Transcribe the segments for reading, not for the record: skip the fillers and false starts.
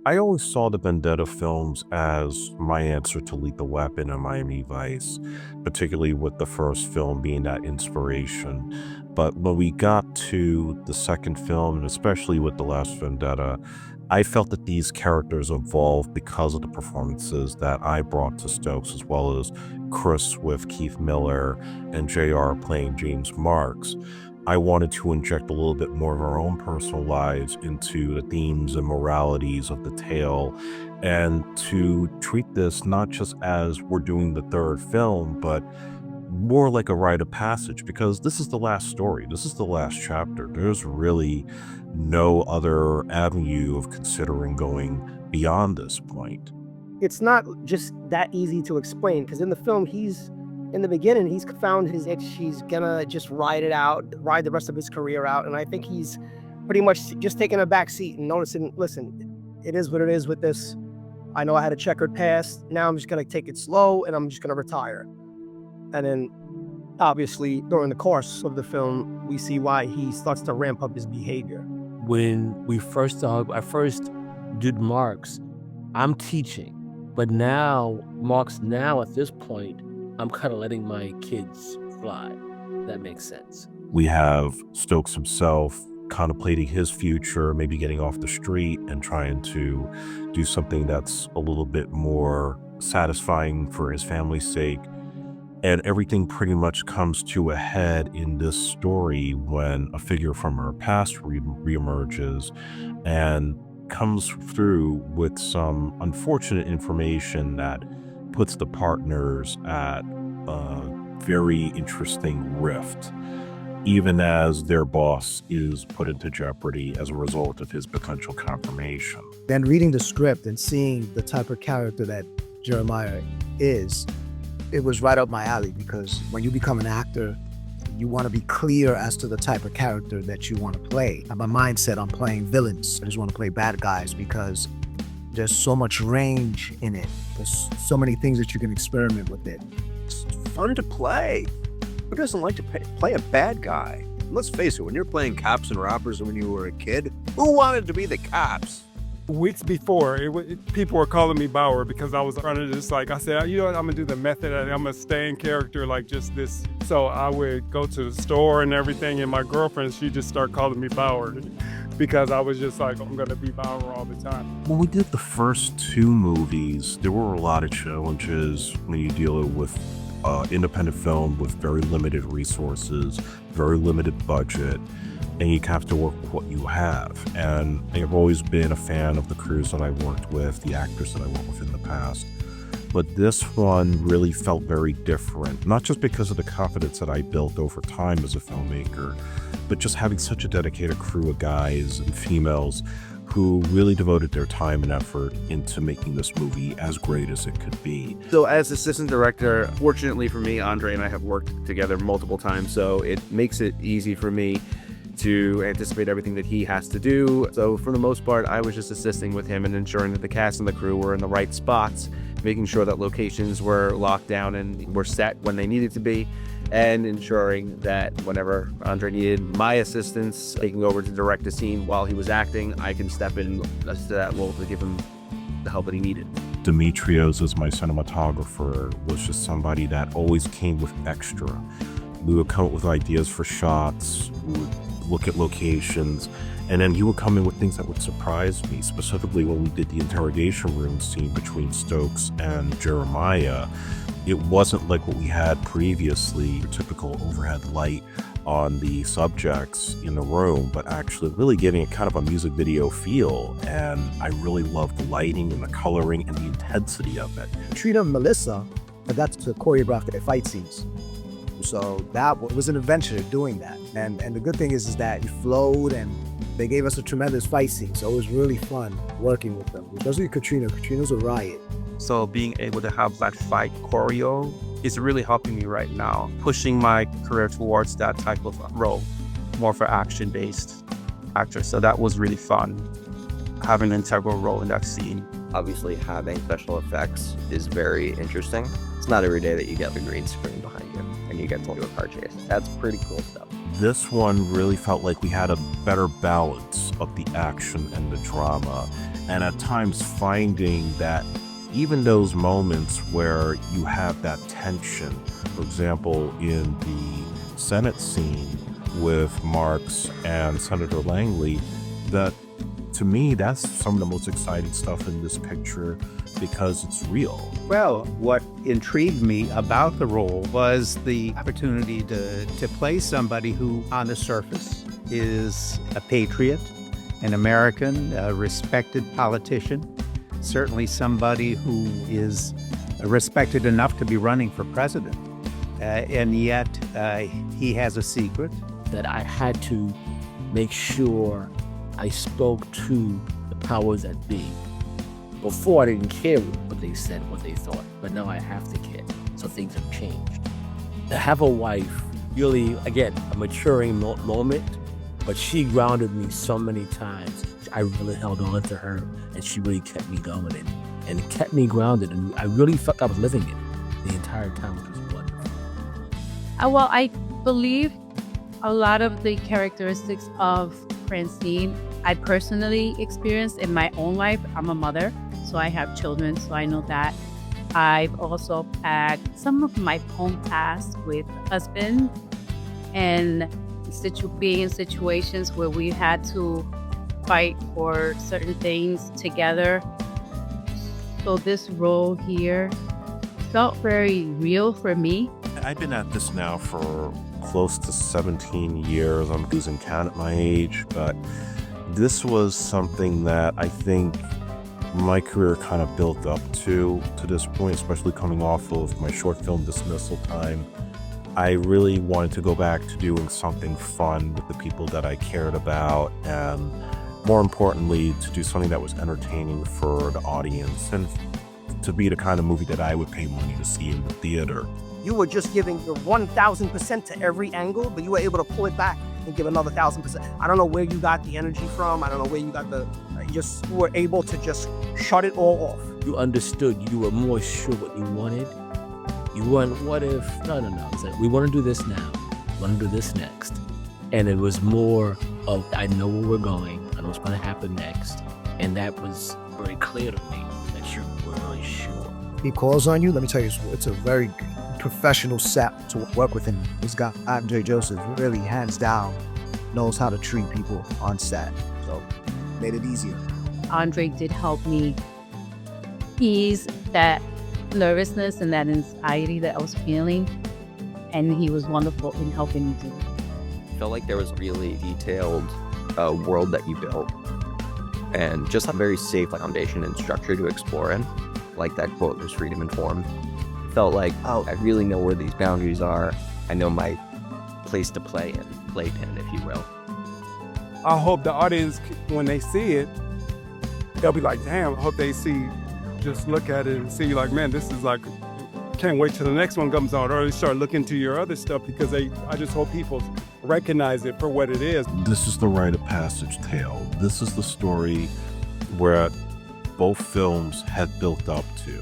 I always saw the Vendetta films as my answer to Lethal Weapon and Miami Vice, particularly with the first film being that inspiration. But when we got to the second film, and especially with The Last Vendetta, I felt that these characters evolved because of the performances that I brought to Stokes, as well as Chris with Keith Miller and JR playing James Marks. I wanted to inject a little bit more of our own personal lives into the themes and moralities of the tale, and to treat this not just as we're doing the third film, but more like a rite of passage, because this is the last story. This is the last chapter. There's really no other avenue of considering going beyond this point. It's not just that easy to explain because in the film, in the beginning, he's found his itch. He's gonna just ride it out, ride the rest of his career out. And I think he's pretty much just taking a back seat and noticing, listen, it is what it is with this. I know I had a checkered past. Now I'm just gonna take it slow and I'm just gonna retire. And then obviously during the course of the film, we see why he starts to ramp up his behavior. When I first did Marks, I'm teaching, but Marks at this point, I'm kind of letting my kids fly. That makes sense. We have Stokes himself contemplating his future, maybe getting off the street and trying to do something that's a little bit more satisfying for his family's sake. And everything pretty much comes to a head in this story when a figure from her past reemerges and comes through with some unfortunate information that puts the partners at a very interesting rift, even as their boss is put into jeopardy as a result of his potential confirmation. Then reading the script and seeing the type of character that Jeremiah is, it was right up my alley, because when you become an actor, you want to be clear as to the type of character that you want to play. And my mindset on playing villains, I just want to play bad guys because there's so much range in it. There's so many things that you can experiment with it. It's fun to play. Who doesn't like to play a bad guy? Let's face it, when you're playing cops and robbers when you were a kid, who wanted to be the cops? Weeks before, people were calling me Bauer because I was running just like, I said, you know what, I'm gonna do the method and I'm gonna stay in character like just this. So I would go to the store and everything, and my girlfriend, she just started calling me Bauer because I was just like, I'm gonna be Bauer all the time. When we did the first two movies, there were a lot of challenges when you deal with independent film with very limited resources, very limited budget, and you have to work with what you have. And I've always been a fan of the crews that I worked with, the actors that I worked with in the past. But this one really felt very different, not just because of the confidence that I built over time as a filmmaker, but just having such a dedicated crew of guys and females who really devoted their time and effort into making this movie as great as it could be. So as assistant director, fortunately for me, Andre and I have worked together multiple times, so it makes it easy for me to anticipate everything that he has to do. So for the most part, I was just assisting with him and ensuring that the cast and the crew were in the right spots, making sure that locations were locked down and were set when they needed to be, and ensuring that whenever Andre needed my assistance, taking over to direct a scene while he was acting, I can step in to that role to give him the help that he needed. Demetrios, as my cinematographer, was just somebody that always came with extra. We would come up with ideas for shots, we would look at locations, and then he would come in with things that would surprise me, specifically when we did the interrogation room scene between Stokes and Jeremiah. It wasn't like what we had previously, your typical overhead light on the subjects in the room, but actually really giving it kind of a music video feel. And I really loved the lighting and the coloring and the intensity of it. Trina and Melissa got to choreograph their fight scenes. So that was an adventure doing that. And the good thing is that it flowed, and they gave us a tremendous fight scene. So it was really fun working with them, especially Katrina. Katrina's a riot. So being able to have that fight choreo is really helping me right now, pushing my career towards that type of role, more for action-based actor. So that was really fun, having an integral role in that scene. Obviously, having special effects is very interesting. It's not every day that you get the green screen behind you and you get to do a car chase. That's pretty cool stuff. This one really felt like we had a better balance of the action and the drama, And at times finding that even those moments where you have that tension, for example, in the Senate scene with Marks and Senator Langley, that to me, that's some of the most exciting stuff in this picture because it's real. Well, what intrigued me about the role was the opportunity to play somebody who, on the surface, is a patriot, an American, a respected politician, certainly somebody who is respected enough to be running for president. And yet he has a secret. That I had to make sure I spoke to the powers that be. Before, I didn't care what they said, what they thought, but now I have to care. So things have changed. To have a wife, really, again, a maturing moment, but she grounded me so many times. I really held on to her, and she really kept me going, and it kept me grounded, and I really felt I was living it the entire time, which was wonderful. Well, I believe a lot of the characteristics of Francine I personally experienced in my own life. I'm a mother, so I have children, so I know that. I've also had some of my own past with husband and being in situations where we had to fight for certain things together. So this role here felt very real for me. I've been at this now for close to 17 years. I'm losing count at my age, but this was something that I think my career kind of built up to this point, especially coming off of my short film Dismissal Time. I really wanted to go back to doing something fun with the people that I cared about, and more importantly, to do something that was entertaining for the audience and to be the kind of movie that I would pay money to see in the theater. You were just giving your 1,000% to every angle, but you were able to pull it back and give another 1,000%. I don't know where you got the energy from. I don't know where you got you were able to just shut it all off. You understood. You were more sure what you wanted. You weren't, what if? No. It's like, we want to do this now. We want to do this next. And it was more of, I know where we're going. I know what's going to happen next. And that was very clear to me that you're really sure. He calls on you. Let me tell you, it's a very professional set to work with him. This guy, Andre Joseph, really hands down knows how to treat people on set. So made it easier. Andre did help me ease that nervousness and that anxiety that I was feeling, and he was wonderful in helping me do it. I felt like there was a really detailed world that you built, and just a very safe foundation and structure to explore in. Like that quote, "There's freedom in form." Felt like, oh, I really know where these boundaries are. I know my place to play in, playpen, if you will. I hope the audience, when they see it, they'll be like, damn, I hope they just look at it and see like, man, this is like, can't wait till the next one comes out, or they start looking to your other stuff, because I just hope people recognize it for what it is. This is the rite of passage tale. This is the story where both films had built up to,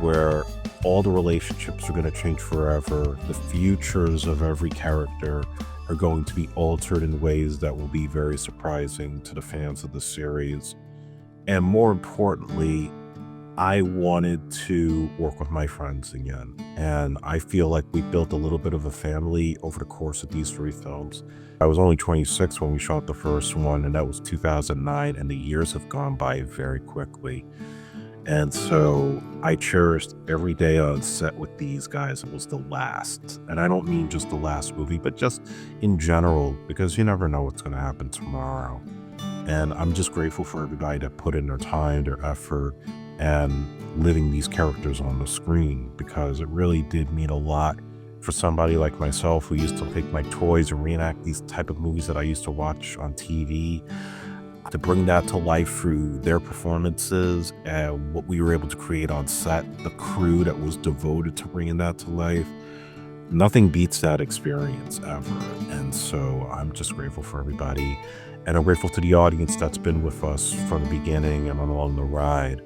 where all the relationships are going to change forever. The futures of every character are going to be altered in ways that will be very surprising to the fans of the series. And more importantly, I wanted to work with my friends again. And I feel like we built a little bit of a family over the course of these three films. I was only 26 when we shot the first one, and that was 2009, and the years have gone by very quickly. And so I cherished every day on set with these guys. It was the last. And I don't mean just the last movie, but just in general, because you never know what's going to happen tomorrow. And I'm just grateful for everybody that put in their time, their effort, and living these characters on the screen, because it really did mean a lot for somebody like myself who used to take my toys and reenact these type of movies that I used to watch on TV, to bring that to life through their performances and what we were able to create on set, the crew that was devoted to bringing that to life. Nothing beats that experience ever. And so I'm just grateful for everybody. And I'm grateful to the audience that's been with us from the beginning and along the ride.